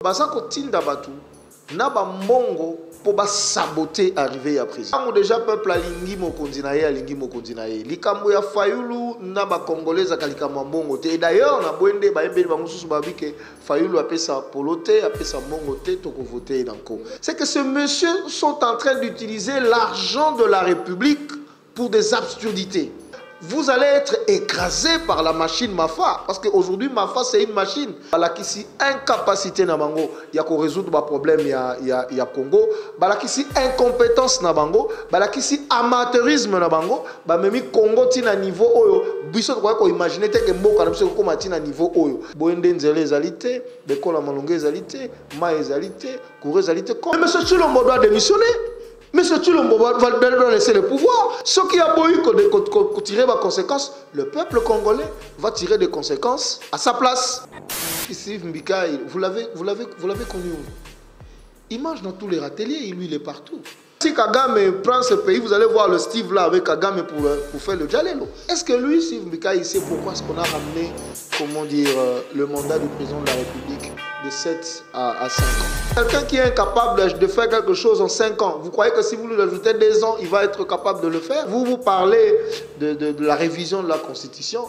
Baza kotinda batu na ba mbongo po ba saboter arrivé à président. Déjà peuple alingi mokonzi na ye alingi mokonzi na ye. Likambo ya Fayulu na ba congolais akalikambo mbongo te. Et d'ailleurs na bwende ba yembeli ba mususu ba bike Fayulu apesa polote apesa mbongo te to ko voter danko. C'est que ces messieurs sont en train d'utiliser l'argent de la République pour des absurdités. Vous allez être écrasé par la machine Mafa. Parce qu'aujourd'hui, Mafa, c'est une machine. Elle qui si incapacité na bango, il y a qu'on résoudre le problème, il y a Congo. Elle qui si incompétence na bango, elle qui si amateurisme na bango, même Congo tina niveau oyo. Biso quoi qu'on imagine que mboka na biso comme tina niveau oyo. Boende nzele ezalité, bekola malonge ezalité, ma ezalité, kouré ezalité. Mais monsieur Tshilombo doit démissionner. Mais ce Tshilombo va laisser le pouvoir. Ce qui a beau tirer des conséquences, le peuple congolais va tirer des conséquences à sa place. Steve Mbika, vous l'avez connu. Il mange dans tous les râteliers, lui il est partout. Si Kagame prend ce pays, vous allez voir le Steve là avec Kagame pour faire le Djalelo. Est-ce que lui, Steve Mbika, il sait pourquoi est-ce qu'on a ramené, comment dire, le mandat du président de la République de 7 à 5 ans? Quelqu'un qui est incapable de faire quelque chose en 5 ans, vous croyez que si vous lui ajoutez 2 ans, il va être capable de le faire? Vous parlez de la révision de la Constitution,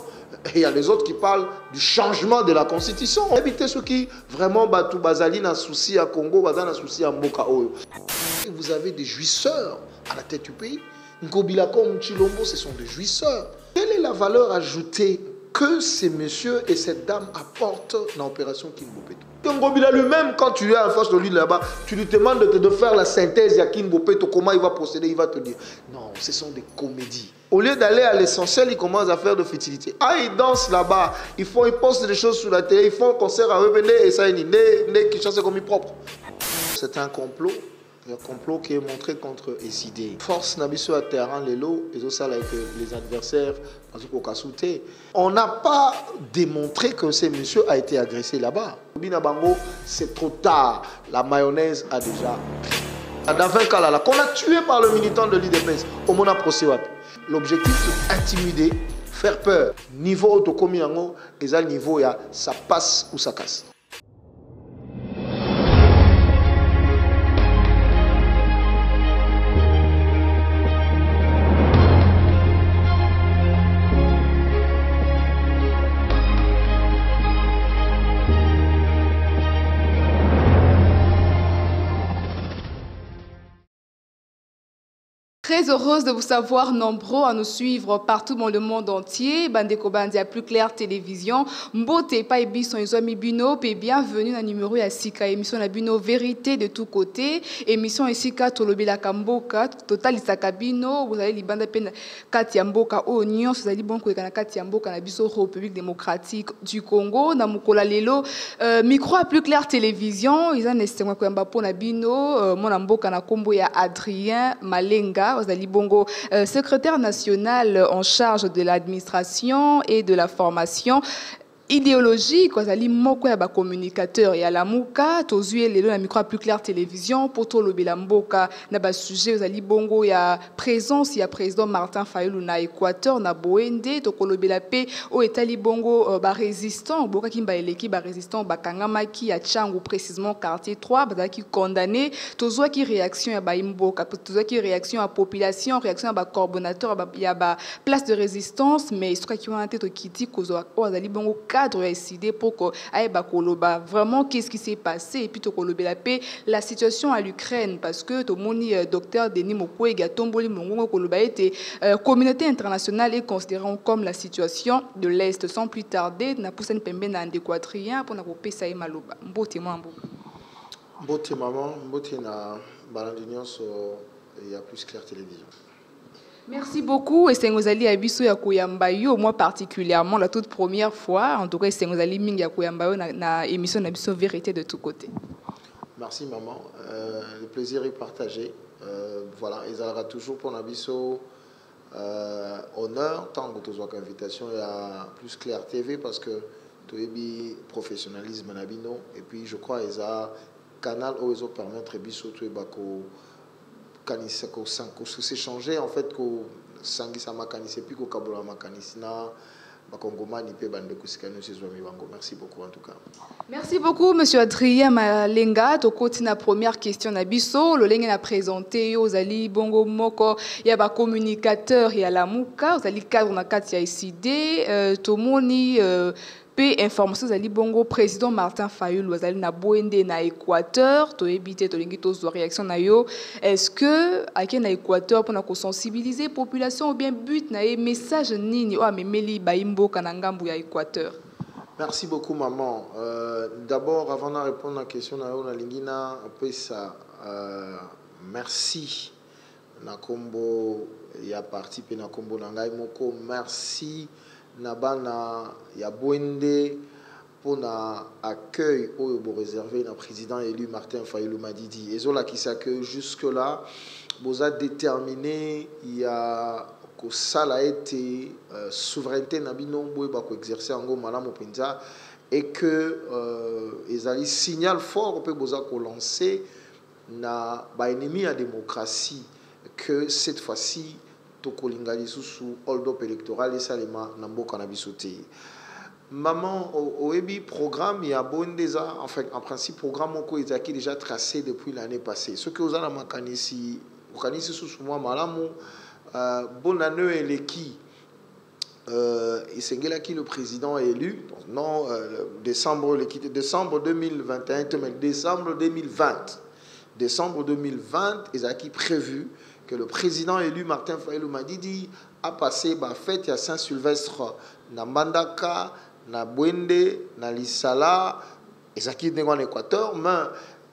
et il y a les autres qui parlent du changement de la Constitution. Évitez ceux qui vraiment battent Bazali dans souci à Congo, Bazali dans souci à Mboka Oyo. Vous avez des jouisseurs à la tête du pays. Ngobila comme Tshilombo, ce sont des jouisseurs. Quelle est la valeur ajoutée que ces messieurs et cette dame apportent dans l'opération Kinbopeto? Ngobila lui-même, quand tu es en face de lui là-bas, tu lui demandes de faire la synthèse à Kinbopeto, comment il va procéder, il va te dire non, ce sont des comédies. Au lieu d'aller à l'essentiel, ils commencent à faire de futilité. Ah, ils dansent là-bas, ils postent des choses sur la télé, ils font un concert à Rebende et ça, ils chassent comme ils propres. C'est un complot. Un complot qui est montré contre SID. Force Nabiso à terrain les lots et ça avec les adversaires parce qu'au on n'a pas démontré que ce monsieur a été agressé là-bas. Binabango, c'est trop tard. La mayonnaise a déjà. Davin Kalala, qu'on a tué par le militant de l'IDPS, au Mona Procéwap. L'objectif, c'est intimider, faire peur. Niveau autocomiango, et ça, niveau, ça passe ou ça casse. Très heureuse de vous savoir nombreux à nous suivre partout dans le monde entier. Bandeko Bandi à Plus Clair Télévision. Mbote Paibi son Isomi Bino. Et bienvenue dans le numéro ya Sika. Émission la Bino Vérité de tous côtés. Émission Sika Tolobela Kamboka. Total Isakabino. Vous avez l'Ibanda Pen Katiamboka Oignon. Vous avez bon Kouekana Katiamboka na Biso République démocratique du Congo. Namukola Lelo. Micro à Plus Clair Télévision. Ils ont estimé que Mbapo na Bino. Mon Amboka na Kombo ya Adrien Malenga. Ozali Bongo, secrétaire national en charge de l'administration et de la formation idéologique, Ozali Moko ya ba communicateur ya lamuka, tozuye lelo na micro Plus Clair Télévision pour tolobela mboka na ba sujet Ozali Bongo ya présence ya président Martin Fayulu na Équateur na Boende to kolobela pe o etali Bongo ba résistant boka kimba eleki ba résistant ba kangamaki ya Tchangu précisément quartier 3 ba ki condamné tozwa ki réaction ya ba imboka tozwa ki réaction à population réaction à ba coordonnateur ya ba place de résistance mais ce qui ont été to kiti kozwa Ozali Bongo cadre décidé pour que Koloba vraiment qu'est-ce qui s'est passé et puis to kolobela pe la situation à l'Ukraine parce que to moni docteur Denis Mukwege tomboli mongongo koloba était communauté internationale est considérée comme la situation de l'Est sans plus tarder na poussane pembe na ndekwatrien pour na kopesa maloba mbote mambo mbote maman mbote na balandunion so il y a Plus Clair Télévision. Merci beaucoup. Et c'est Ngozali Abiso ya Koyambayo, moi particulièrement la toute première fois. En tout cas, c'est Ngozali Ming ya Koyambayo na émission Abiso Vérité de tous côtés. Merci maman. Le plaisir est partagé. Voilà, ils aura toujours pour Abiso honneur tant que tu as invitation à Plus Clair TV parce que tu as professionnalisme nabino et puis je crois ils a canal où ils ont permettre Abiso tu bako s'échanger en fait que sangi sama kanise puis ko kabola makanisna bakongomani pe bande kusikano sezwami bango. Merci beaucoup en tout cas. Merci beaucoup, Monsieur Adrien Malenga. Tokoti na première question na biso. Le lenge na présenté aux ali bongo moko ya ba communicateur ya la muka. Aux ali cadre na kati ya ICD. Tomoni pe information zali bongo président Martin Fayulu azali na boende na Équateur to ebité to lingi to zo réaction na yo. Est-ce que ake na Équateur pour na ko sensibiliser population ou bien but na e message nini o amemeli ba imboka na ngambu ya Équateur? Merci beaucoup maman. D'abord avant de répondre à la question na yo na lingina un peu ça merci na kombo ya parti pe na kombo na ngai moko merci Nabana ya Boende pour na accueil au réservé na président élu Martin Fayulu Madidi. Et zola qui s'accueille jusque là, vous a déterminé il y a que ça a été souveraineté na binombo ba ko exercer en go malamu penza et que ezali signal fort que vous a ko lancer na ba ennemi à démocratie que cette fois-ci kolingali sous hold-up électoral et salema namboka na bisote. Maman oebi programme ya bondeza en fait en principe programme ko ezaki déjà tracé depuis l'année passée. Ce que vous avez makanisi sous moi malamu bonne année eleki Isengela qui le président est élu non décembre 2021 mais décembre 2020 ezaki prévu que le président élu Martin Fayulu Madidi a passé la fête à Saint-Sylvestre na Mbandaka, na Boende, na Lisala, et ça qui est en Équateur, mais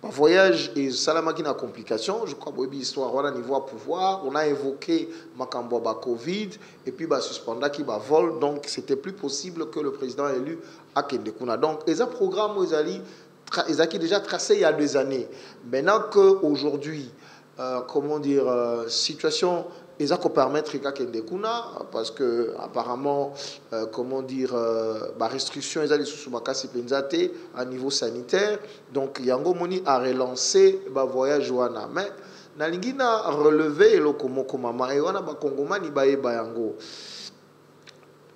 le voyage et Salamaki na complication, je crois que histoire on a niveau à pouvoir, on a évoqué Makambo ba Covid et puis ba suspenda qui ba vol, donc c'était plus possible que le président élu a Kendekuna. Donc et ça programme ils ont déjà tracé il y a 2 années. Maintenant qu'aujourd'hui comment dire, situation, ils ont permettre Kendekuna parce que apparemment, comment dire, restriction, ils ont sous makasi penzate à niveau sanitaire. Donc Yango Moni a relancé le voyage wana. Mais Nalingina a relevé le komoko mama et wana ba Kongomani ba yango.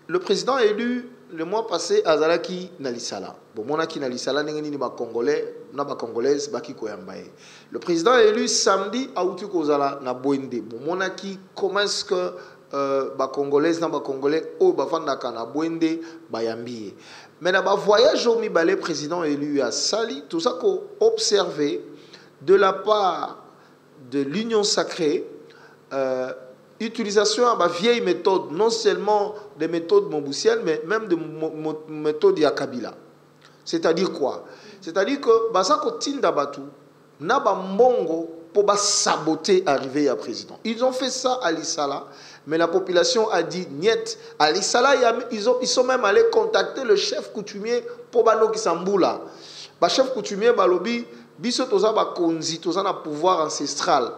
Le président élu le mois passé à Zalaki Nalisala. Bon, monaki Nalisala n'engeni ba Congolais, na ba Congolaise ba ki koyambaye. Le président élu samedi à Outu Kozala na Boende. Bon, monaki comment est-ce que ba Congolaise na ba Congolais au ba fandaka na Boende ba yambiye. Mais na ba voyage au mi balé président élu à Sali, tout ça qu'on observé de la part de l'Union sacrée utilisation à ma vieille méthode, non seulement des méthodes momboussiennes, mais même des méthodes Yakabila. C'est-à-dire quoi? C'est-à-dire que Basako Tindabatu n'a pas mbongo pour saboter l'arrivée à président. Ils ont fait ça à Lissala, mais la population a dit niet. À Lissala, ils sont même allés contacter le chef coutumier pour Bano Kisamboula. Le chef coutumier Balobi, biso toza ba konzi, toza na pouvoir ancestral.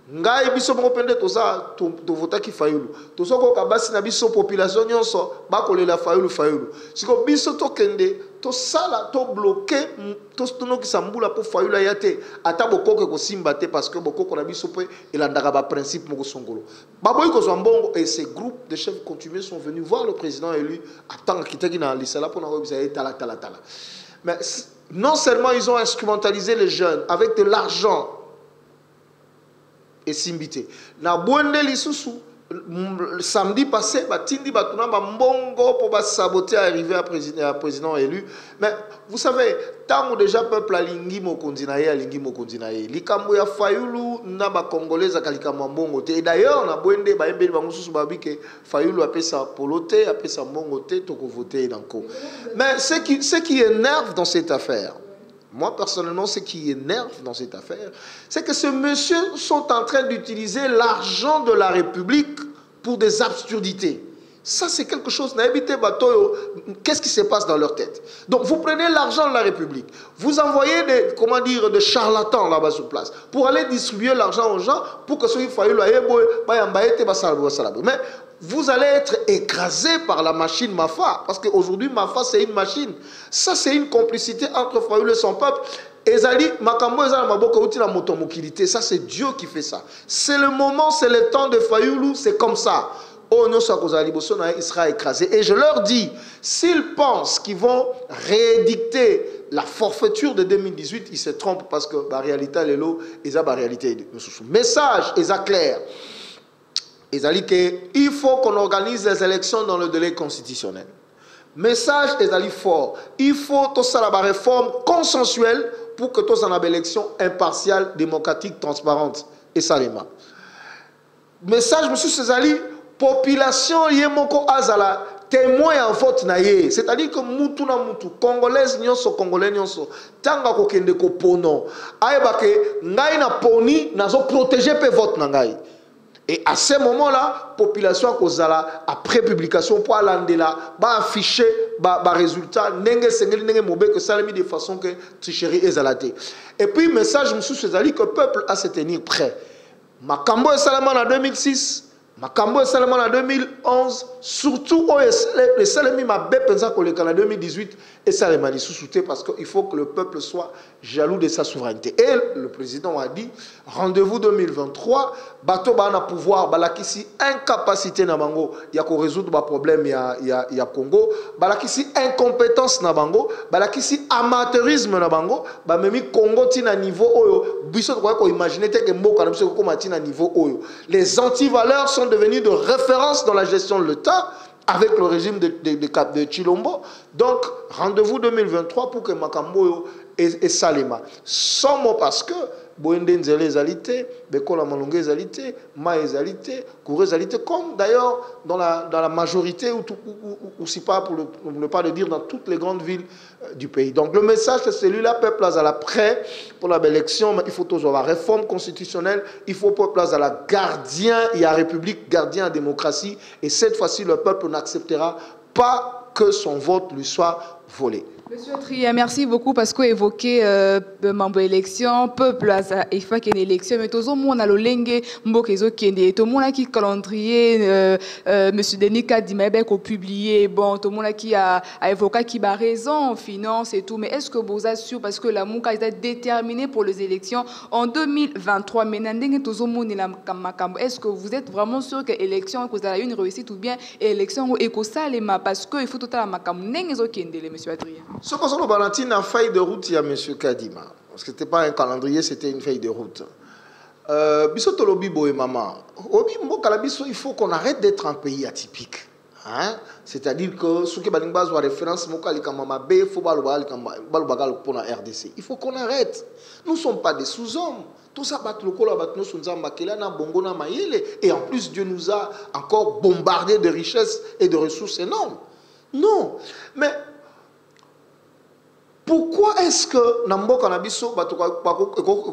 Ngai biso moko pende toza to vota ki Fayulu tozo ko kabasi na biso population nyonso ba kolela Fayulu siko biso to kende to sala to bloquer to stono ki sambula po Fayulu yate ata bokoke ko simba te parce que bokoko na biso pe elandaka ba principe moko songolo baboyi ko zwambongo et ces groupes de chefs coutumiers sont venus voir le président élu attendre kitaki na lisala pour na ko bisa tala. Mais non seulement ils ont instrumentalisé les jeunes avec de l'argent et simbité. Na Boende lisusu samedi passé batindi batuna mbongo pour saboter arriver à président élu. Mais vous savez, tant déjà peuple alingi mokondinaye likambo ya Fayulu na ba congolais akalika mbongo te. Et d'ailleurs na Boende ba embeli bango susu babike Fayulu apesa polote apesa mbongo te to ko voter danko. Mais ce qui énerve dans cette affaire, moi, personnellement, ce qui énerve dans cette affaire, c'est que ces messieurs sont en train d'utiliser l'argent de la République pour des absurdités. Ça, c'est quelque chose. Qu'est-ce qui se passe dans leur tête? Donc, vous prenez l'argent de la République, vous envoyez des charlatans là-bas sur place pour aller distribuer l'argent aux gens pour que ce soit mais vous allez être écrasé par la machine Mafa. Parce qu'aujourd'hui, Mafa, c'est une machine. Ça, c'est une complicité entre Fayulu et son peuple. Ça, c'est Dieu qui fait ça. C'est le moment, c'est le temps de Fayulu, c'est comme ça. il sera écrasé. Et je leur dis, s'ils pensent qu'ils vont réédicter la forfaiture de 2018, ils se trompent parce que la réalité est là, et la réalité est message est clair. Il faut qu'on organise les élections dans le délai constitutionnel. Message est fort. Il faut que ça la réforme consensuelle pour que tous en une élection impartiale, démocratique, transparente. Et ça les mains. Message, monsieur Césali, population yemoko azala témoin en vote naye. C'est-à-dire que mutu na mutu, congolaise nyonso, congolais nyonso, tanga kokende ko pono. Aïbake, ngai na poni, nazo protéger pe vote na ngai. Et à ce moment-là, population kozala après publication pour aller là, ba afficher ba résultat nenge sengeli nenge mobe que ça mis de façon que tricherie ezalate. Et puis message monsieur Césali que le peuple a se tenir prêt. Makambo et Salomon en 2006, Makambo et Salomon en 2011, surtout les Salami m'a pensé qu'en 2018 et Salomon est sous-souté parce qu'il faut que le peuple soit jaloux de sa souveraineté. Et le président a dit rendez-vous 2023, bateau bana pouvoir balakisi incapacité na bango ya ko résoudre ba problème ya Congo, balakisi incompétence na bango, balakisi amateurisme na bango, ba memi Congo tina niveau oyo biso ko imaginer que mboka na biso ko matina niveau oyo. Les antivaleurs sont devenus de référence dans la gestion de l'État avec le régime de Chilombo. Donc, rendez-vous 2023 pour que Makambo et Salema. Sans mot parce que Boende Nzele ezalité, Bekola Malongue ezalité, Ma ezalité, Kouré ezalité, comme d'ailleurs dans la majorité, ou si pas pour ne pas le dire, dans toutes les grandes villes du pays. Donc le message c'est celui-là, peuple à la prêt pour la belle élection, mais il faut toujours la réforme constitutionnelle, il faut peuple à la gardien, il y a République, gardien à démocratie, et cette fois-ci le peuple n'acceptera pas que son vote lui soit volé. Monsieur Tria, merci beaucoup parce que évoqué membre élection, peuple il faut qu'il y ait une élection, mais tout le monde a le lengue, mbokezo kende, tout le monde qui calendrier, Monsieur Denis Kadimebe qui a publié, bon, tout le monde qui a évoqué qui a raison, finance et tout, mais est-ce que vous assurez parce que la Mouka est déterminée pour les élections en 2023, mais est-ce que vous êtes vraiment sûr que l'élection vous avez une réussite ou bien l'élection est ça parce que il faut tout à la makam nengezo kende, Monsieur Adrien. Ce qu'on a Valentine a feuille de route, il y a M. Kadima. Parce que ce n'était pas un calendrier, c'était une feuille de route. Bisoto lobi boé maman. Obi mbo kalabiso, il faut qu'on arrête d'être un pays atypique. Hein? C'est-à-dire que ceux qui ont besoin de référence, il faut qu'on arrête. Nous ne sommes pas des sous-hommes. Tout ça, et en plus, Dieu nous a encore bombardé de richesses et de ressources énormes. Non. Mais pourquoi est-ce que Namboka Nabiso,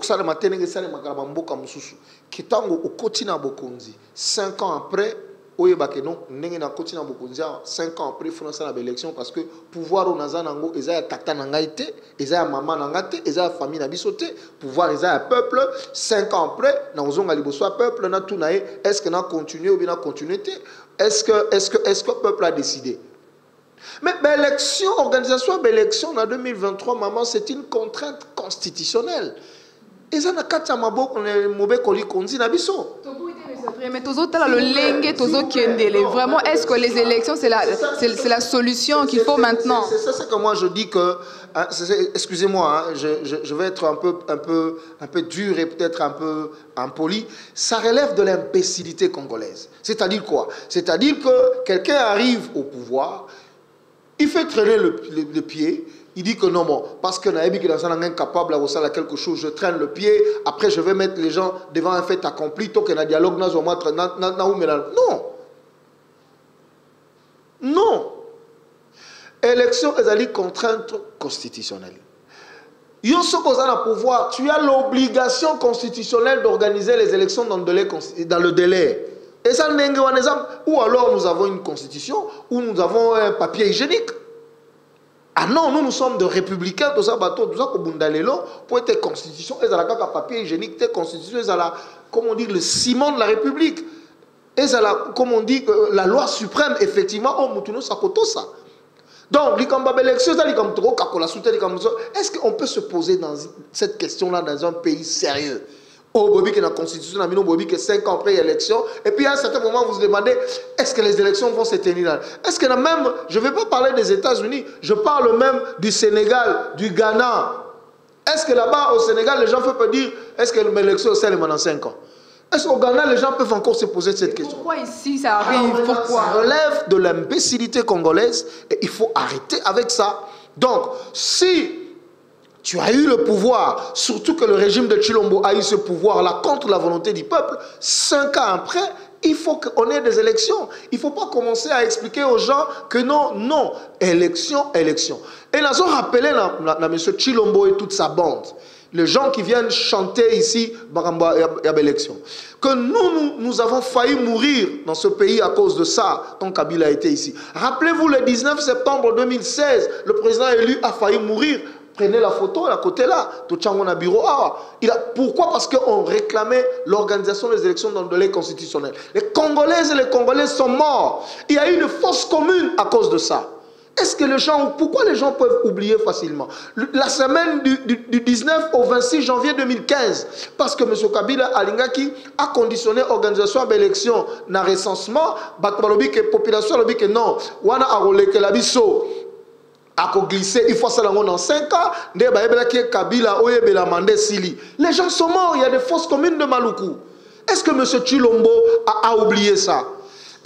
Salema Tenenge Salema Mboka Mususu, qui est au Kotina Bokonzi, 5 ans après, Oye Bakeno, Nenge na Kotina Bokonzi, 5 ans après, France a l'élection parce que pouvoir au Nazanango, Ezaya Tata Nangaite, Ezaya Maman Nangate, Ezaya Famille Nabisote, pouvoir Ezaya Peuple, 5 ans après, Naozonga Liboso Peuple, Natunae, est-ce que n'a continué ou bien n'a continuité? Est-ce que le peuple a décidé? Mais l'élection, organisation de l'élection en 2023, maman, c'est une contrainte constitutionnelle. Et ça n'a qu'à t'amabo qu'on est mauvais qu'on lit qu'on dit n'abisso. Mais vraiment, est-ce que les élections, c'est la solution qu'il faut maintenant? C'est ça que moi je dis que, hein, excusez-moi, hein, je vais être un peu dur et peut-être un peu impoli. Ça relève de l'imbécilité congolaise. C'est-à-dire quoi? C'est-à-dire que quelqu'un arrive au pouvoir. Il fait traîner le pied. Il dit que non, bon, parce que Naïbi qui est incapable de quelque chose, je traîne le pied. Après, je vais mettre les gens devant un fait accompli. Tant qu'il y a un dialogue, non. Non. Élection est une contrainte constitutionnelle. Pouvoir, tu as l'obligation constitutionnelle d'organiser les élections dans le délai. Et ça, ou alors nous avons une constitution, ou nous avons un papier hygiénique. Ah non, nous sommes de républicains, tout ça, pour être constitution, et ça la papier hygiénique, constitution, et ça comme on dit, le ciment de la République. Et ça comme on dit, la loi suprême, effectivement, ça. Donc, est-ce qu'on peut se poser dans cette question-là dans un pays sérieux? Oh, Bobby, qui est dans la constitution, Bobby, qui est 5 ans après l'élection. Et puis à un certain moment, vous vous demandez, est-ce que les élections vont se tenir là? Est-ce que même, je ne vais pas parler des États-Unis, je parle même du Sénégal, du Ghana. Est-ce que là-bas, au Sénégal, les gens peuvent dire, est-ce que l'élection est seulement dans 5 ans? Est-ce qu'au Ghana, les gens peuvent encore se poser cette question? Pourquoi ici ça arrive? Pourquoi? Ça relève de l'imbécilité congolaise et il faut arrêter avec ça. Donc, si tu as eu le pouvoir, surtout que le régime de Tshilombo a eu ce pouvoir-là contre la volonté du peuple, 5 ans après, il faut qu'on ait des élections. Il ne faut pas commencer à expliquer aux gens que non, non, élection, élection. Et nous avons rappelé M. Tshilombo et toute sa bande, les gens qui viennent chanter ici, il y a élection, que nous avons failli mourir dans ce pays à cause de ça, quand Kabila a été ici. Rappelez-vous, le 19 septembre 2016, le président élu a failli mourir. Prenez la photo à côté là, tout le monde a bureau. Pourquoi? Parce qu'on réclamait l'organisation des élections dans le délai constitutionnel. Les Congolaises et les Congolais sont morts. Il y a eu une fausse commune à cause de ça. Est-ce que les gens, pourquoi les gens peuvent oublier facilement? La semaine du 19 au 26 janvier 2015, parce que M. Kabila Alingaki a conditionné l'organisation de l'élection dans le recensement, la population a dit que non, wana a relèque la biso. A glissé, il faut ça dans 5 ans, les gens sont morts, il y a des fausses communes de Maluku. Est-ce que M. Tshilombo a oublié ça?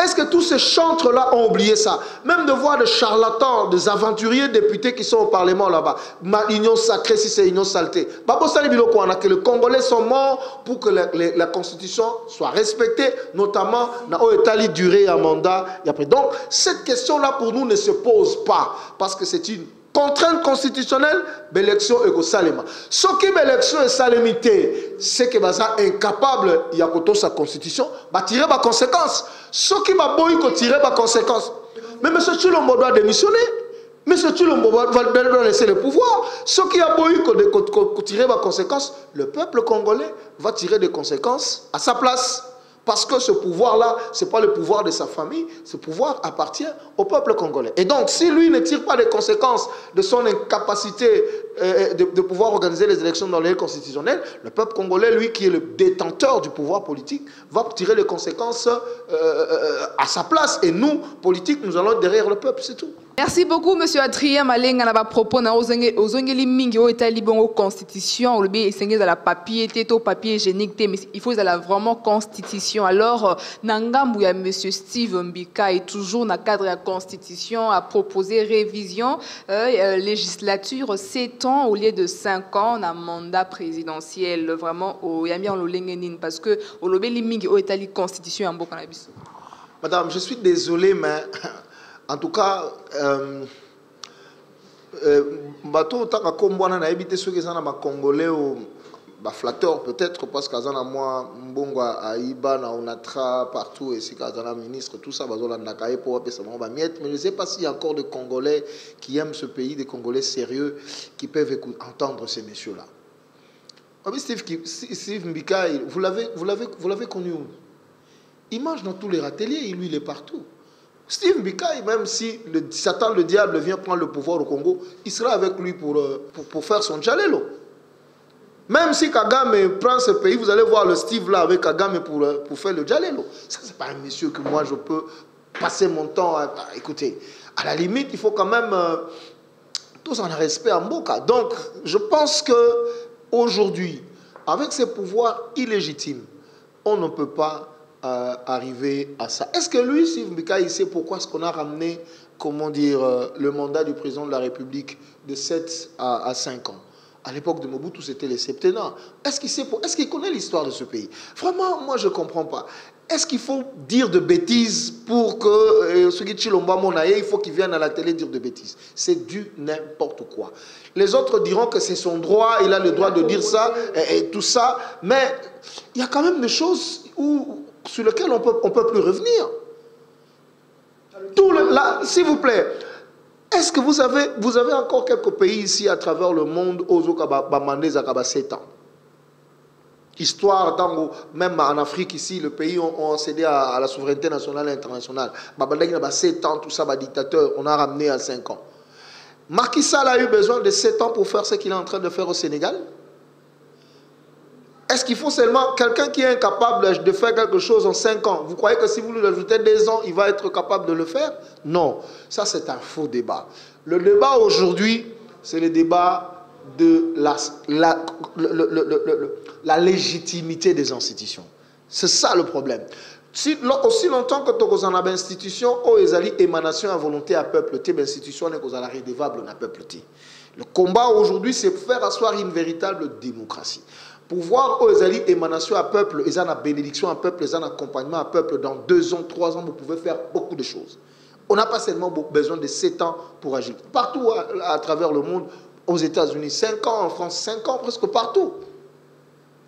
Est-ce que tous ces chantres-là ont oublié ça? Même de voir des charlatans, des aventuriers députés qui sont au Parlement là-bas. Ma union sacrée, si c'est union saleté. Que les Congolais sont morts pour que la Constitution soit respectée, notamment dans l'État durée un mandat. Donc, cette question-là pour nous ne se pose pas. Parce que c'est une contrainte constitutionnelle, l'élection est au Salema. Ce qui est l'élection est salémité, c'est que Baza incapable, il y a sa constitution, va tirer les conséquences. Ce qui va tirer les conséquences. Mais M. Tshilombo doit démissionner. M. Tshilombo va laisser le pouvoir. Ce qui a tirer les conséquences, le peuple congolais va tirer des conséquences à sa place. Parce que ce pouvoir-là, ce n'est pas le pouvoir de sa famille, ce pouvoir appartient au peuple congolais. Et donc, si lui ne tire pas les conséquences de son incapacité de pouvoir organiser les élections dans les constitutionnelles, le peuple congolais, lui qui est le détenteur du pouvoir politique, va tirer les conséquences à sa place. Et nous, politiques, nous allons être derrière le peuple, c'est tout. Merci beaucoup, M. Adrien Malenga. On va propos aux mingi au État libon constitution, le bien dans la papier, této papier hygiénique, mais il faut la vraiment constitution. Alors, Nangambu ya M. Steve Mbika est toujours dans le cadre de la constitution à proposer révision législature 7 ans au lieu de 5 ans dans mandat présidentiel. Vraiment, au yami en l'olengenin parce que au lobby mingi au État li constitution en bokanabis. Madame, je suis désolé, mais en tout cas, bateau taka kombwana na ebité ceux qui sont na congolais ou flatteur peut-être parce qu'à zana moi mbongwa aiba na onatra partout et si kazana ministre tout ça bazola ndakaye pour appeler ça ba miette, mais je ne sais pas s'il y a encore des Congolais qui aiment ce pays, des Congolais sérieux qui peuvent entendre ces messieurs là. Steve Mbika, vous l'avez connu où? Il mange dans tous les râteliers, lui il est partout. Steve Mbika, même si Satan le diable vient prendre le pouvoir au Congo, il sera avec lui pour faire son djalelo. Même si Kagame prend ce pays, vous allez voir le Steve là avec Kagame pour faire le djalelo. Ça, c'est pas un monsieur que moi je peux passer mon temps à écouter. À la limite, il faut quand même tous en respect en Mboka. Donc, je pense que aujourd'hui, avec ces pouvoirs illégitimes, on ne peut pas arriver à ça. Est-ce que lui, Steve Mbika, il sait pourquoi est-ce qu'on a ramené, comment dire, le mandat du président de la République de 7 à 5 ans? À l'époque de Mobutu, c'était les septennats. Est-ce qu'il connaît l'histoire de ce pays? Vraiment, moi, je ne comprends pas. Est-ce qu'il faut dire de bêtises pour que ceux qui Tshilombo Monaye, il faut qu'ils viennent à la télé dire de bêtises? C'est du n'importe quoi. Les autres diront que c'est son droit, il a le droit de dire ça et tout ça, mais il y a quand même des choses sur lesquelles on peut plus revenir. S'il vous plaît, est-ce que vous avez encore quelques pays ici à travers le monde où vous avez 7 ans? Histoire, même en Afrique ici, le pays ont cédé à la souveraineté nationale et internationale. Il y a 7 ans, tout ça, dictateur, on a ramené à 5 ans. Macky Sall a eu besoin de 7 ans pour faire ce qu'il est en train de faire au Sénégal. Est-ce qu'il faut seulement quelqu'un qui est incapable de faire quelque chose en 5 ans? Vous croyez que si vous lui ajoutez 2 ans, il va être capable de le faire? Non, ça c'est un faux débat. Le débat aujourd'hui, c'est le débat de la légitimité des institutions. C'est ça le problème. Aussi longtemps que tu as une institution, où il y a une émanation à volonté à peuple, l'institution n'est pas redevable à peuple. Le combat aujourd'hui, c'est faire asseoir une véritable démocratie. Pour voir où il y a une émanation à peuple, il y a une bénédiction à peuple, il y a un accompagnement à peuple, dans 2 ans, 3 ans, vous pouvez faire beaucoup de choses. On n'a pas seulement besoin de 7 ans pour agir. Partout à travers le monde, aux États-Unis, 5 ans, en France, 5 ans, presque partout.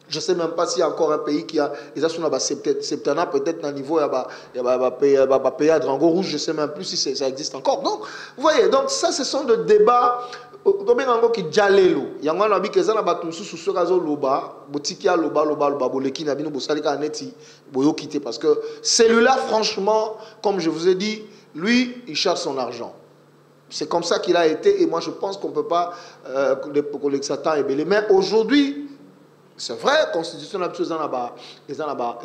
Je ne sais même pas s'il y a encore un pays qui a des septennat, peut-être à niveau, il y a un pays à Drango Rouge, je ne sais même plus si ça existe encore. Donc, vous voyez, donc ça, ce sont des débats. Qui jalelo yango na bikeza na bato mususu sokazo loba botiki ya loba boleki na bino bosali ka neti boyo quitter parce que celui-là franchement comme je vous ai dit lui il cherche son argent. C'est comme ça qu'il a été et moi je pense qu'on peut pas que Satan est belé. Mais aujourd'hui c'est vrai, la constitution est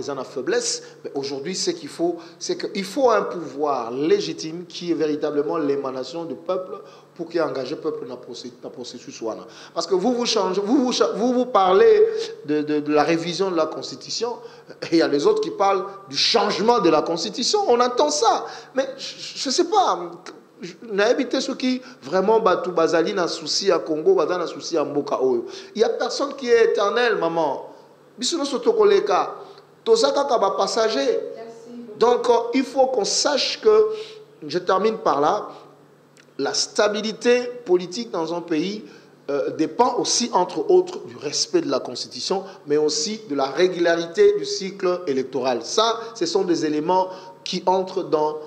en faiblesse, mais aujourd'hui, ce qu'il faut, c'est qu'il faut un pouvoir légitime qui est véritablement l'émanation du peuple pour qu'il engage le peuple dans le processus. Parce que vous parlez de la révision de la constitution, et il y a les autres qui parlent du changement de la constitution. On entend ça, mais je ne sais pas. Na évité ceux qui vraiment batou bazali na souci à Congo, bazali na souci à Mboka Oyo. Il y a personne qui est éternel, maman. Bisono sotokoleka, tozaka kaba passager. Donc il faut qu'on sache que, je termine par là, la stabilité politique dans un pays dépend aussi, entre autres, du respect de la Constitution, mais aussi de la régularité du cycle électoral. Ça, ce sont des éléments qui entrent dans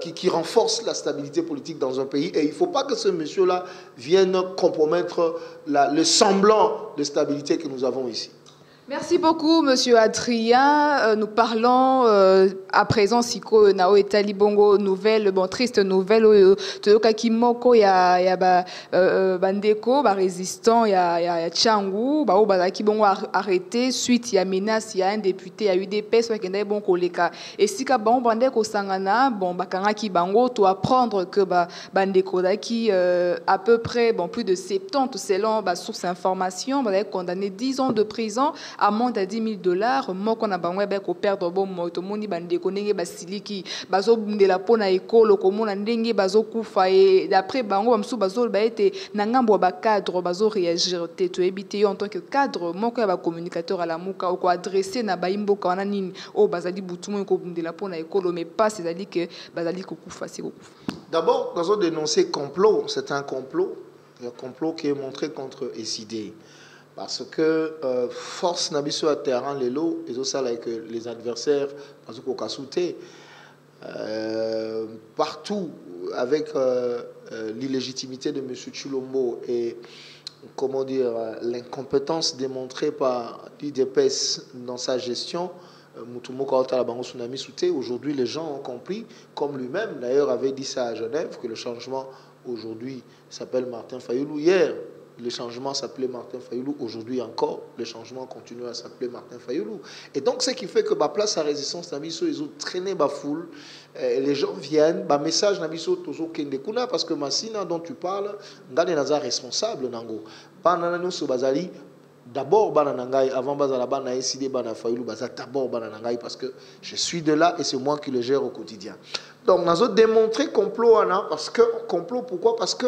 qui renforce la stabilité politique dans un pays. Et il ne faut pas que ce monsieur-là vienne compromettre le semblant de stabilité que nous avons ici. Merci beaucoup, Monsieur Adrien. Nous parlons à présent siko nao etali bongo nouvelle, bon triste nouvelle. Toyoka kimoko ya bandeko, ba résistant ya Tchangou, ba bazaki bongo arrêté suite ya menace ya un député ya UDPS wa kenda bon koleka. Et sika bon bandeko sangana, bon bakanga ki bango to apprendre que bandeko daki à peu près bon plus de 70 selon ba source information, ba condamné 10 ans de prison. Amende à $10,000, moi qu'on a besoin de perdre bon moto, moni bande konenge basiliki, bazo bundela pona ekolo komona ndenge bazo kufa et d'après bango bamsu bazo ba été nangambo ba cadre bazo réagir teto ebité en tant que cadre moi ko ba communicateur à la muka ko adresser na baimboka wana nini o bazali butumo ko bundela pona ekolo mais pas c'est à dire que bazali ko kufa c'est ko kufa. D'abord bazo dénoncer complot, c'est un complot qui est montré contre SID. Parce que force n'abisso à terrain les lots et ça avec les adversaires parce qu'on a sauté partout avec l'illégitimité de M. Chulombo et comment dire l'incompétence démontrée par l'IDPS dans sa gestion. Aujourd'hui les gens ont compris, comme lui-même d'ailleurs avait dit ça à Genève, que le changement aujourd'hui s'appelle Martin Fayulu. Hier le changement s'appelait Martin Fayulu, aujourd'hui encore, le changement continue à s'appeler Martin Fayulu. Et donc, ce qui fait que place à résistance, ils ont traîné la foule, les gens viennent, message parce que Massina dont tu parles, Ngane Naza responsable, Nango. D'abord, avant de décider Fayulu, d'abord parce que je suis de là et c'est moi qui le gère au quotidien. Donc, nous avons démontré complot, parce que, complot, pourquoi? Parce que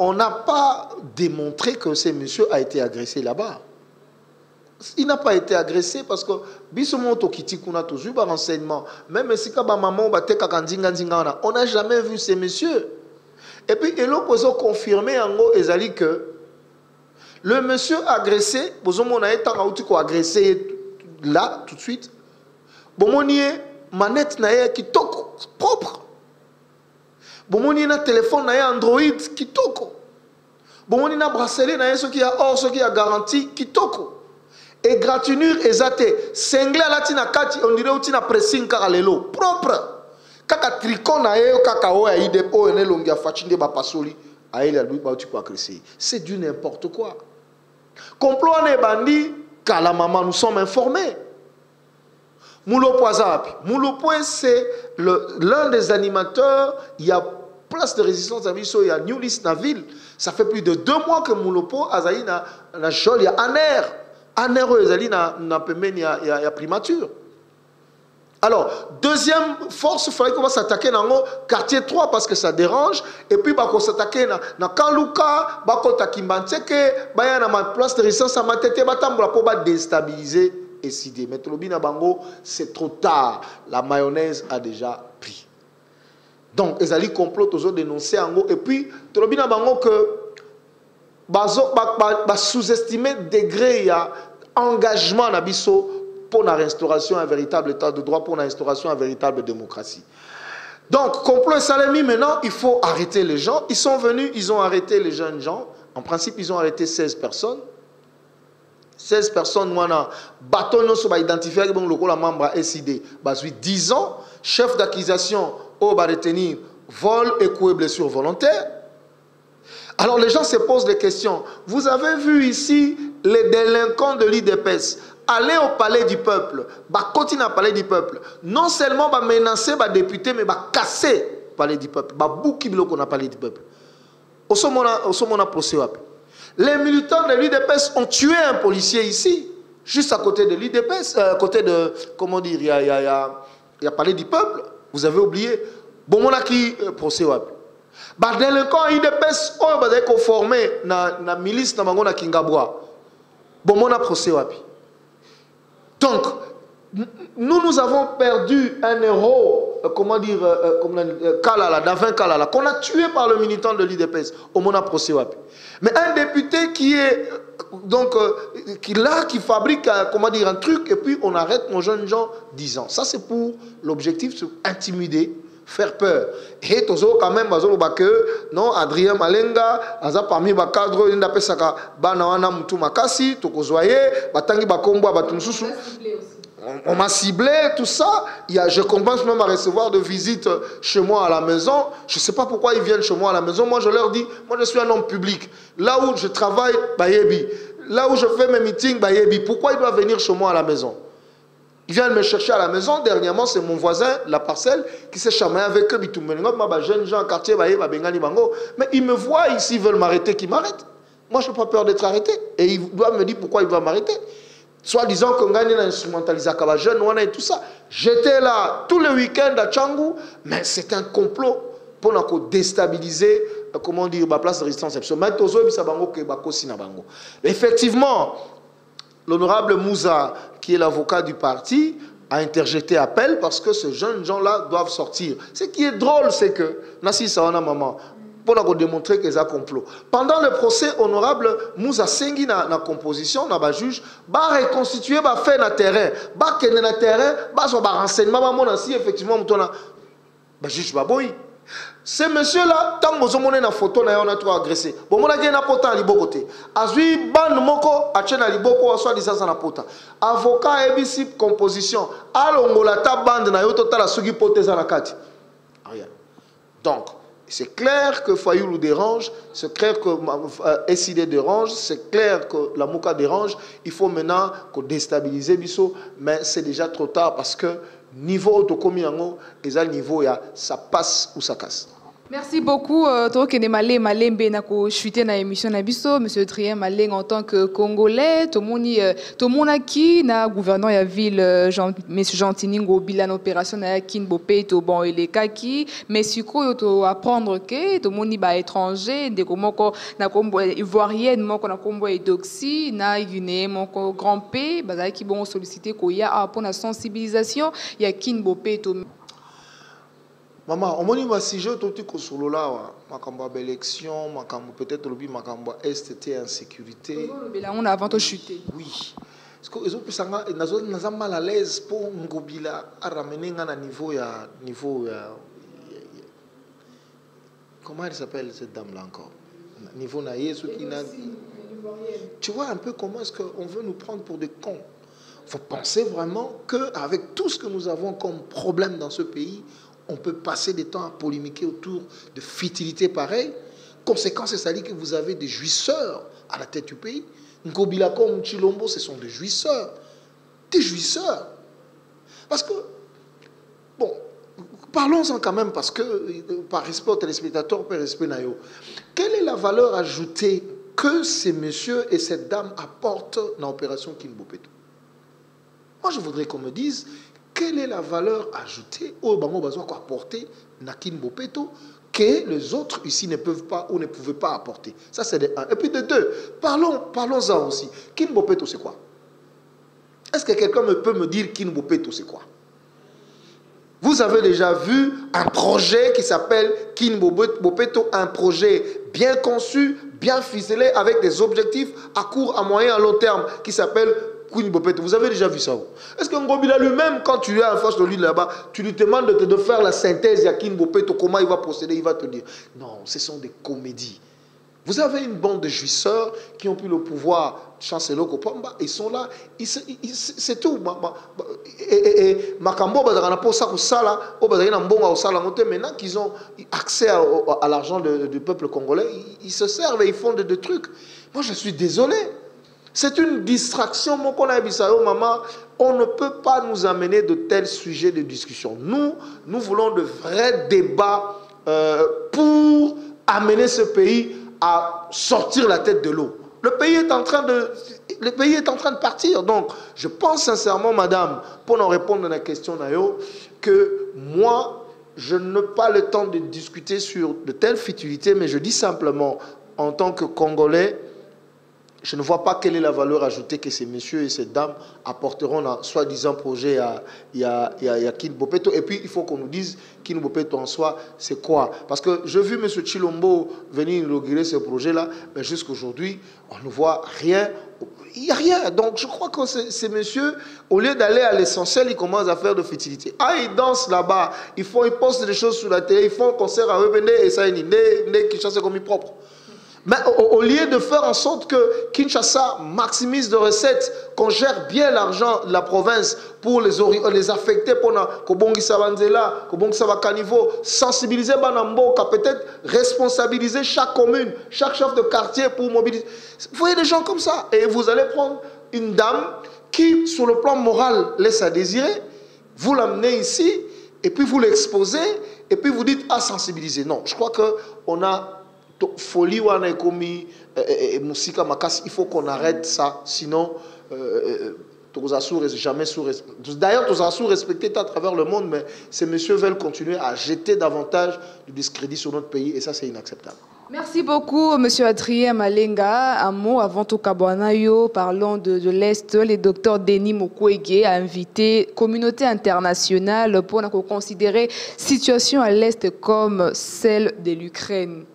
on n'a pas démontré que ce monsieur a été agressé là-bas. Il n'a pas été agressé parce que renseignement. Même si on n'a jamais vu ces messieurs. Et puis, il a confirmé que le monsieur agressé, on a été agressé là, tout de suite. Manette qui toque propre. Bomoni na téléphone na Android kitoko. Bomoni na bracelet na ce qui a or ce qui a garantie kitoko. Et gratinure ezate. Sengle alati na kati on dirait uti na pressing karalelo propre. Kaka tricot na yo kaka o ya idepo ene longia fachinde ba pasoli. Aïe la lui ba tu peux agresser. C'est du n'importe quoi. Complot on est bandi, car la maman, nous sommes informés. Moulopo Azapi. Moulopo, c'est l'un des animateurs. Il y a place de résistance à Bisso, il y a New List na ville. Ça fait plus de 2 mois que Moulopo Azaï na Chol, il y a Aner. Aner, il y a primature. Alors, deuxième force, il fallait qu'on va s'attaquer dans le quartier 3 parce que ça dérange. Et puis, on va s'attaquer dans Kaluka, on va s'attaquer dans la place de résistance à Matete, on va déstabiliser et cider. Mais Bango, c'est trop tard. La mayonnaise a déjà pris. Donc, ils allaient complot, ils ont dénoncé en gros. Et puis, Tolobina Bango que sous-estimer degré, il y a engagement à Bisso pour la restauration d'un véritable état de droit, pour la restauration d'une véritable démocratie. Donc, complot et Salemi, maintenant, il faut arrêter les gens. Ils sont venus, ils ont arrêté les jeunes gens. En principe, ils ont arrêté 16 personnes. 16 personnes, moi, bâton, nous sommes identifiés avec le membre SID. 10 ans, chef d'accusation, au bas retenir, vol et coup et blessure volontaire. Alors, les gens se posent des questions. Vous avez vu ici les délinquants de l'IDPS aller au palais du peuple, continuer au palais du peuple. Non seulement menacer les députés, mais casser le palais du peuple. Bouki qu'on a palais du peuple. Les militants de l'IDPS ont tué un policier ici, juste à côté de l'IDPS, à côté de, comment dire, il y a palais du peuple. Vous avez oublié. Bon, on a qui procès. Les délinquants IDPS ont formé la milice na Kingabwa. Bon, on a procès. Donc, nous avons perdu un héros, comment dire, Kalala, Davin Kalala, qu'on a tué par le militant de l'IDPS au Mona Procès. Mais un député qui est, donc, qui fabrique, comment dire, un truc, et puis on arrête nos jeunes gens 10 ans. Ça, c'est pour l'objectif, c'est intimider, faire peur. Et toujours quand même, non, Adrien Malenga, Aza parmi les cadres, il n'a pas ça, Banawana Moutou Makasi, Tokozoye, Batangi Bakombo, Batumsusu. On m'a ciblé, tout ça. Je commence même à recevoir de visites chez moi à la maison. Je ne sais pas pourquoi ils viennent chez moi à la maison. Moi, je leur dis, moi, je suis un homme public. Là où je travaille, Bayebi. Là où je fais mes meetings, Bayebi. Pourquoi ils doivent venir chez moi à la maison? Ils viennent me chercher à la maison. Dernièrement, c'est mon voisin, la parcelle, qui s'est chamaillé avec eux. Ma jeune gens, quartier, mais ils me voient ici, ils veulent m'arrêter, qu'ils m'arrêtent. Moi, je n'ai pas peur d'être arrêté. Et ils doivent me dire pourquoi ils doivent m'arrêter. Soit disant qu'on gagne l'instrumentalisation à jeune, et tout ça. J'étais là tous les week-ends à Tchangou, mais c'est un complot pour nous déstabiliser, comment dire, la place de résistance. Effectivement, l'honorable Moussa, qui est l'avocat du parti, a interjeté appel parce que ces jeunes gens-là doivent sortir. Ce qui est drôle, c'est que, Nassi Sawana Maman, pour démontrer qu'ils ont complot. Pendant le procès, honorable Moussa Sengi na composition, na juge, reconstituer, faire na terrain, kenner na terrain, renseignement, si effectivement, juge baboy. Ce monsieur-là, tant que vous avez une photo, on a tout agressé. Bon, on a un potin à l'ibokoté. Azui ban moko a tchen à l'iboko, soit disant ça na pota. Avocat ABC composition. Alongola ta bande na yoto ta la sugi poté za la kati. Rien. Donc, c'est clair que Fayoulou dérange, c'est clair que SID dérange, c'est clair que la Mouka dérange. Il faut maintenant déstabiliser Bisso, mais c'est déjà trop tard parce que niveau autocomiango, niveau ça passe ou ça casse. Merci beaucoup. Tokene Malembe nako chuté na émission na biso monsieur Trien Maleng en tant que Congolais, tout monde qui na gouverneur ya ville monsieur Gentiningo bilan opération na kin bopé to bon et les kaki mais siko to apprendre que tout monde ba étranger de komoko na kombo ivoirienne moko na kombo edoxy na Guinée moko grand P bazaki qui bon solliciter ko ya pour la sensibilisation ya kin bopé to. Maman, on m'a dit que si je suis solo là, ma élection, peut-être ma STT insécurité. On a avant de chuter. Oui. Parce que les autres sont mal à l'aise pour Ngobila à ramener à niveau. Comment elle s'appelle cette dame-là encore? Niveau naïe, ceux qui n'a. Tu vois un peu comment est-ce qu'on veut nous prendre pour des cons. Il faut penser vraiment qu'avec tout ce que nous avons comme problème dans ce pays, on peut passer des temps à polémiquer autour de futilités pareilles. Conséquence, c'est-à-dire que vous avez des jouisseurs à la tête du pays. Ngobila comme Chilombo, ce sont des jouisseurs. Des jouisseurs. Parce que, bon, parlons-en quand même, parce que, par respect aux téléspectateurs, par respect Nayo, quelle est la valeur ajoutée que ces messieurs et cette dame apportent dans l'opération Kin Bopeto? Moi, je voudrais qu'on me dise, quelle est la valeur ajoutée au Bango Bazo qu'on apporter dans Kin Bopeto que les autres ici ne peuvent pas ou ne pouvaient pas apporter. Ça, c'est de un. Et puis de deux, parlons-en aussi. Kin Bopeto, c'est quoi? Est-ce que quelqu'un peut me dire Kin Bopeto, c'est quoi? Vous avez déjà vu un projet qui s'appelle Kin Bopeto, un projet bien conçu, bien ficelé, avec des objectifs à court, à moyen, à long terme, qui s'appelle Kin Bopeto. Vous avez déjà vu ça? Est-ce que Ngobila lui-même, quand tu es en face de lui là-bas, tu lui demandes de faire la synthèse de Kin Bopeto, comment il va procéder, il va te dire. Non, ce sont des comédies. Vous avez une bande de jouisseurs qui ont pris le pouvoir, Chancellor Kopamba, ils sont là, c'est tout. Makambo, maintenant qu'ils ont accès à l'argent du peuple congolais, ils se servent et ils font des trucs. Moi, je suis désolé. C'est une distraction. Maman, on ne peut pas nous amener de tels sujets de discussion. Nous voulons de vrais débats pour amener ce pays à sortir la tête de l'eau. Le pays est en train de partir. Donc, je pense sincèrement, madame, pour en répondre à la question, Nayo, que moi, je n'ai pas le temps de discuter sur de telles futilités, mais je dis simplement, en tant que Congolais, je ne vois pas quelle est la valeur ajoutée que ces messieurs et ces dames apporteront dans soi-disant projet à Kin Bopeto. Et puis, il faut qu'on nous dise Kin Bopeto en soi, c'est quoi? Parce que j'ai vu M. Chilombo venir inaugurer ce projet-là, mais jusqu'à aujourd'hui, on ne voit rien. Il n'y a rien. Donc, je crois que ces messieurs, au lieu d'aller à l'essentiel, ils commencent à faire de futilité. Ah, ils dansent là-bas, ils postent des choses sur la télé, ils font un concert à Rebende et ça, ils Kinshasa comme ils propres. Mais au lieu de faire en sorte que Kinshasa maximise de recettes, qu'on gère bien l'argent de la province pour les affecter pour Kobongi Sabanzela, Kobongi Sabakanivo, sensibiliser Banamboka, peut-être responsabiliser chaque commune, chaque chef de quartier pour mobiliser. Vous voyez des gens comme ça. Et vous allez prendre une dame qui, sur le plan moral, laisse à désirer. Vous l'amenez ici, et puis vous l'exposez, et puis vous dites à sensibiliser. Non, je crois qu'on a folie ou anakomi musika makasi, il faut qu'on arrête ça, sinon jamais sous d'ailleurs tous respectés à travers le monde, mais ces messieurs veulent continuer à jeter davantage de discrédit sur notre pays et ça c'est inacceptable. Merci beaucoup, Monsieur Adrien Malenga. Un mot avant tout Kabouanayo, parlant de l'Est, le docteur Denis Mukwege a invité la communauté internationale pour considérer la situation à l'Est comme celle de l'Ukraine.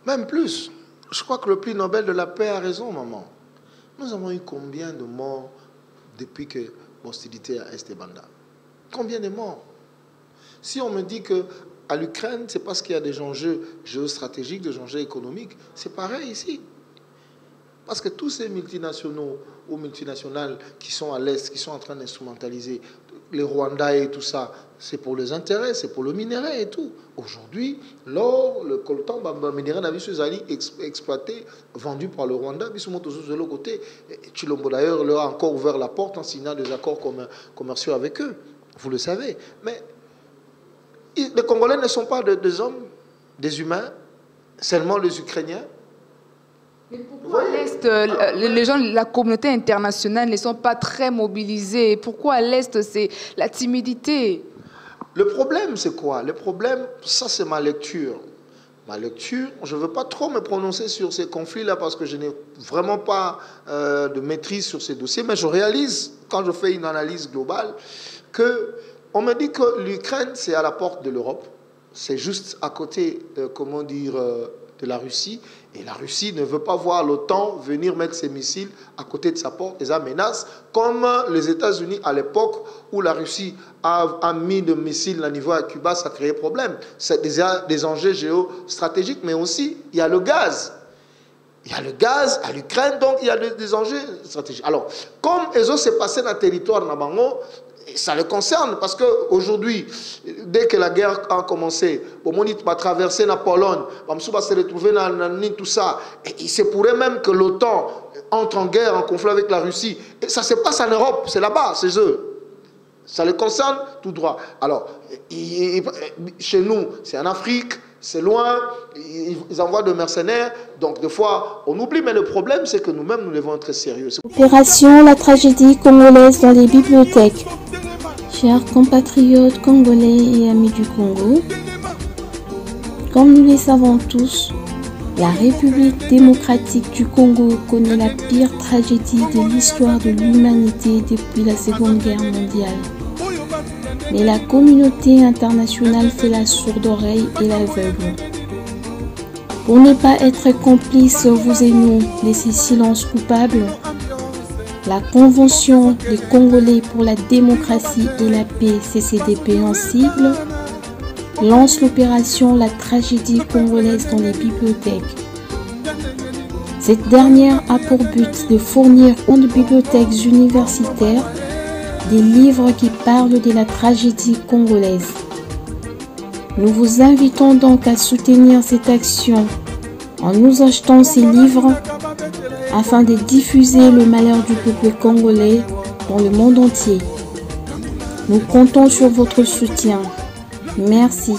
Même plus. Je crois que le prix Nobel de la paix a raison, maman. Nous avons eu combien de morts depuis que l'hostilité à Est et Banda? Combien de morts? Si on me dit qu'à l'Ukraine, c'est parce qu'il y a des enjeux géostratégiques, des enjeux économiques, c'est pareil ici. Parce que tous ces multinationaux ou multinationales qui sont à l'Est, qui sont en train d'instrumentaliser les Rwandais et tout ça, c'est pour les intérêts, c'est pour le minerai et tout. Aujourd'hui, l'or, le coltan, le minerai n'a exploité, vendu par le Rwanda, ils sont de l'autre côté. Chilombo d'ailleurs leur a encore ouvert la porte en signant des accords commerciaux avec eux. Vous le savez. Mais les Congolais ne sont pas des hommes, des humains, seulement les Ukrainiens. Mais pourquoi à l'Est, les gens, la communauté internationale ne sont pas très mobilisés? Pourquoi à l'Est, c'est la timidité? Le problème, c'est quoi? Le problème, ça c'est ma lecture. Ma lecture, je ne veux pas trop me prononcer sur ces conflits-là parce que je n'ai vraiment pas de maîtrise sur ces dossiers, mais je réalise, quand je fais une analyse globale, qu'on me dit que l'Ukraine, c'est à la porte de l'Europe. C'est juste à côté, comment dire, de la Russie. Et la Russie ne veut pas voir l'OTAN venir mettre ses missiles à côté de sa porte, des menaces, comme les États-Unis à l'époque où la Russie a mis des missiles à niveau à Cuba, ça a créé problème. C'est des enjeux géostratégiques, mais aussi il y a le gaz. Il y a le gaz à l'Ukraine, donc il y a des enjeux stratégiques. Alors, comme Ezo s'est passé dans le territoire Nabango, Et ça le concerne parce qu'aujourd'hui, dès que la guerre a commencé, au moment où il va traverser la Pologne, il va se retrouver dans tout ça. Et il se pourrait même que l'OTAN entre en guerre, en conflit avec la Russie. Et ça se passe en Europe, c'est là-bas, c'est eux. Ça les concerne tout droit. Alors, chez nous, c'est en Afrique, c'est loin, ils envoient des mercenaires, donc des fois on oublie, mais le problème c'est que nous-mêmes nous devons être sérieux. Opération La tragédie congolaise dans les bibliothèques. Chers compatriotes congolais et amis du Congo, comme nous le savons tous, la République démocratique du Congo connaît la pire tragédie de l'histoire de l'humanité depuis la Seconde Guerre mondiale. Mais la communauté internationale fait la sourde oreille et l'aveugle. Pour ne pas être complices, vous et nous, laisser silence coupable, la Convention des Congolais pour la démocratie et la paix, CCDP en sigle, lance l'opération La tragédie congolaise dans les bibliothèques. Cette dernière a pour but de fournir aux bibliothèques universitaires des livres qui parlent de la tragédie congolaise. Nous vous invitons donc à soutenir cette action en nous achetant ces livres afin de diffuser le malheur du peuple congolais dans le monde entier. Nous comptons sur votre soutien. Merci.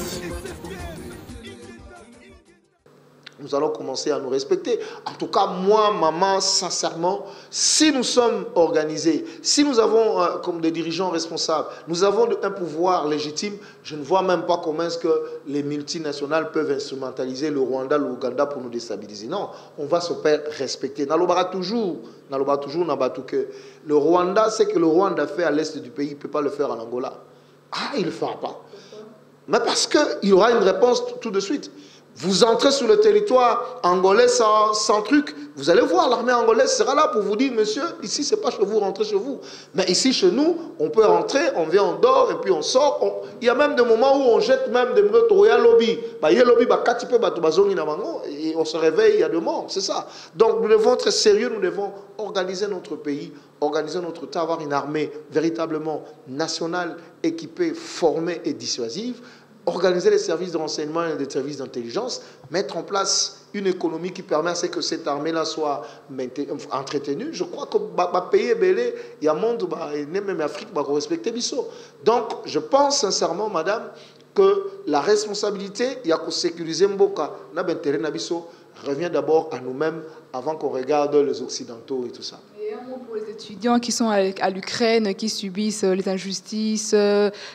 Nous allons commencer à nous respecter. En tout cas, moi, maman, sincèrement, si nous sommes organisés, si nous avons, comme des dirigeants responsables, nous avons un pouvoir légitime, je ne vois même pas comment est-ce que les multinationales peuvent instrumentaliser le Rwanda, l'Ouganda pour nous déstabiliser. Non, on va se faire respecter. Nalobara toujours, que le Rwanda, c'est que le Rwanda fait à l'est du pays, il ne peut pas le faire en Angola. Ah, il ne le fera pas. Mais parce qu'il y aura une réponse tout de suite. Vous entrez sur le territoire angolais sans truc, vous allez voir, l'armée angolaise sera là pour vous dire, monsieur, ici c'est pas chez vous, rentrez chez vous. Mais ici chez nous, on peut rentrer, on vient, on dort, et puis on sort. Il y a même des moments où on jette même des minutes au lobby. Et on se réveille, il y a des morts, c'est ça. Donc nous devons être sérieux, nous devons organiser notre pays, organiser notre temps, avoir une armée véritablement nationale, équipée, formée et dissuasive, organiser les services de renseignement et les services d'intelligence, mettre en place une économie qui permet à ce que cette armée-là soit entretenue. Je crois que le pays est belé, il y a un monde, même l'Afrique, va respecter Bissot. Donc, je pense sincèrement, madame, que la responsabilité, il y a que sécuriser Mboka, l'intérêt Nabiso, revient d'abord à nous-mêmes avant qu'on regarde les Occidentaux et tout ça. Et un mot pour les étudiants qui sont à l'Ukraine, qui subissent les injustices,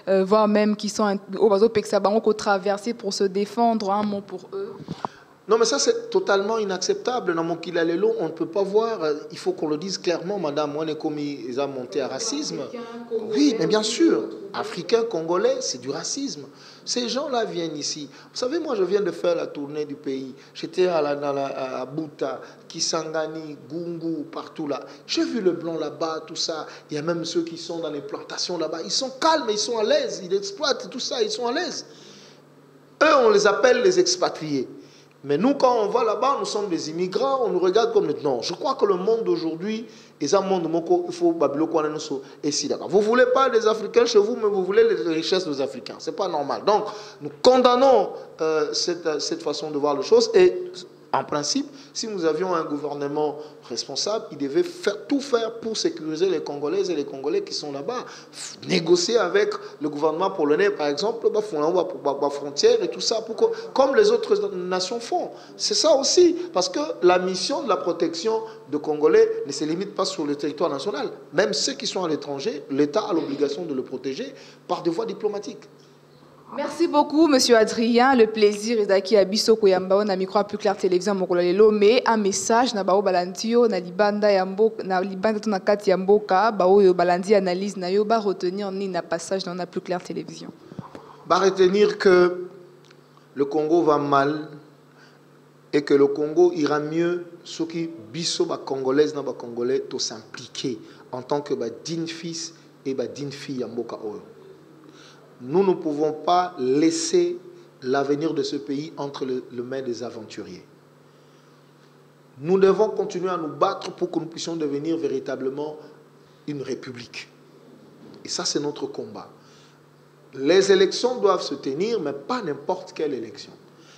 voire même qui sont au traversé pour se défendre, un mot pour eux. Non, mais ça, c'est totalement inacceptable. Dans mon Kilalelo, on ne peut pas voir. Il faut qu'on le dise clairement, madame. Moi, on est commis, ils ont monté à racisme. Oui, mais bien sûr. Africains, Congolais, c'est du racisme. Ces gens-là viennent ici. Vous savez, moi, je viens de faire la tournée du pays. J'étais à Buta, Kisangani, Gungu, partout là. J'ai vu le blanc là-bas, tout ça. Il y a même ceux qui sont dans les plantations là-bas. Ils sont calmes, ils sont à l'aise. Ils exploitent tout ça, ils sont à l'aise. Eux, on les appelle les expatriés. Mais nous, quand on va là-bas, nous sommes des immigrants, on nous regarde comme... Non, je crois que le monde d'aujourd'hui, il faut vous ne voulez pas des Africains chez vous, mais vous voulez les richesses des Africains. Ce n'est pas normal. Donc, nous condamnons cette façon de voir les choses. Et en principe, si nous avions un gouvernement responsable, il devait tout faire pour sécuriser les Congolaises et les Congolais qui sont là-bas. Négocier avec le gouvernement polonais, par exemple, pour frontières et tout ça, comme les autres nations font. C'est ça aussi, parce que la mission de la protection des Congolais ne se limite pas sur le territoire national. Même ceux qui sont à l'étranger, l'État a l'obligation de le protéger par des voies diplomatiques. Merci beaucoup, Monsieur Adrien. Le plaisir est d'acquis à Bisso Koyamba, na micro plus clair télévision Mokolelo, mais un message na bao balantio na libanda yamboka na libanda to na kati yamboka bao yo balandi analyse na yo ba retenir ni na passage dans la plus clair télévision. Ba retenir que le Congo va mal et que le Congo ira mieux ceux qui Bisso ba congolaise na ba congolais to s'impliquer en tant que ba digne fils et ba digne fille yamboka oyo. Nous ne pouvons pas laisser l'avenir de ce pays entre les mains des aventuriers. Nous devons continuer à nous battre pour que nous puissions devenir véritablement une république. Et ça, c'est notre combat. Les élections doivent se tenir, mais pas n'importe quelle élection.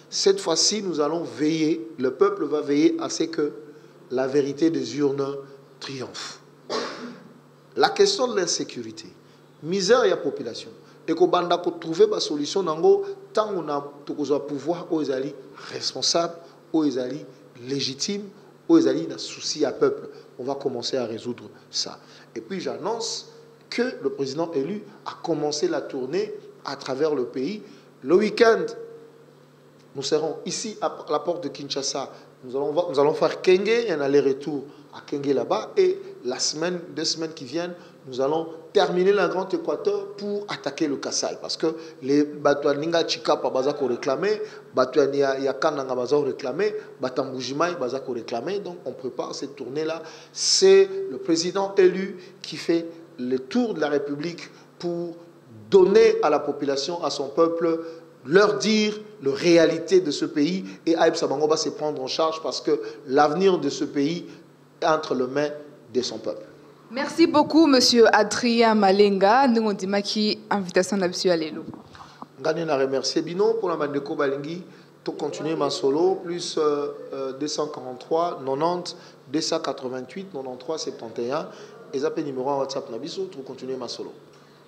Cette fois-ci, nous allons veiller, le peuple va veiller à ce que la vérité des urnes triomphe. La question de l'insécurité, misère et la population, et qu'on va trouver une solution tant qu'on a un pouvoir où ils sont responsables, où ils sont légitimes, où ils ont un souci à peuple. On va commencer à résoudre ça. Et puis j'annonce que le président élu a commencé la tournée à travers le pays. Le week-end, nous serons ici à la porte de Kinshasa. Nous allons faire Kenge, un aller-retour à Kenge là-bas. Et la semaine, 2 semaines qui viennent, nous allons terminer la Grande Équateur pour attaquer le Kasaï. Parce que les Batuaninga Chikapa bazako réclamé, Batuania Yakananga bazako réclamé, Batambujimai bazako réclamé. Donc on prépare cette tournée-là. C'est le président élu qui fait le tour de la République pour donner à la population, à son peuple, leur dire la réalité de ce pays. Et Aïb Sabango va se prendre en charge parce que l'avenir de ce pays est entre les mains de son peuple. Merci beaucoup, Monsieur Adrien Malenga. Nous on dit qui invitation à monsieur Alelo. Je remercie Bino pour la Mandeko Balingi. Pour continuer ma solo, plus 243 90 288 93 71. Et ça numéro en WhatsApp Nabiso pour continuer ma solo.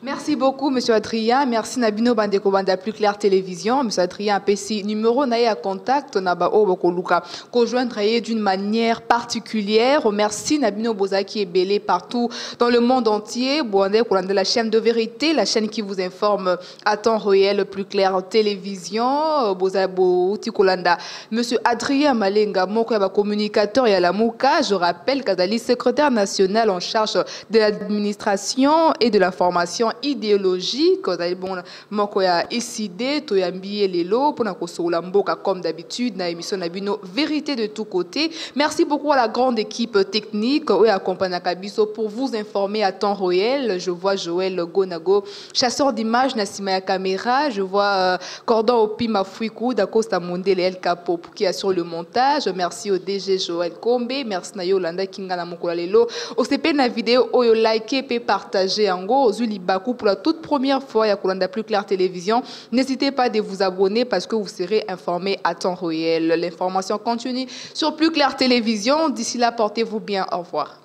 Merci beaucoup, Monsieur Adrien. Merci Nabino Bandeko Banda Plus Claire Télévision. Monsieur Adrien PC numéro naïa contact naba obokoluka rejoindre d'une manière particulière. Merci Nabino Bozaki et Belé partout dans le monde entier. Boandé de la chaîne de vérité, la chaîne qui vous informe à temps réel Plus Claire Télévision. Bozabo Tikolanda. Monsieur Adrien Malenga, mon communicateur et à la Mouka. Je rappelle qu'Adali, secrétaire national en charge de l'administration et de l'information idéologique, bon, moko ya décidé to yambié lelo pour na kosola mboka comme d'habitude na émission Nabino vérité de tous côtés. Merci beaucoup à la grande équipe technique et accompagne Kabiso pour vous informer à temps réel. Je vois Joël Gonago, chasseur d'images Nassima ya caméra, je vois Cordon Opima Fuikou d'Acosta Mondele El Capo qui assure le montage. Merci au DG Joël Kombe, merci na Yolanda Kinga na mokola lelo. Au CP na vidéo oyo liker et partager en Zuliba pour la toute première fois à Kolanda Plus Claire Télévision. N'hésitez pas de vous abonner parce que vous serez informé à temps réel. L'information continue sur Plus Claire Télévision. D'ici là, portez-vous bien. Au revoir.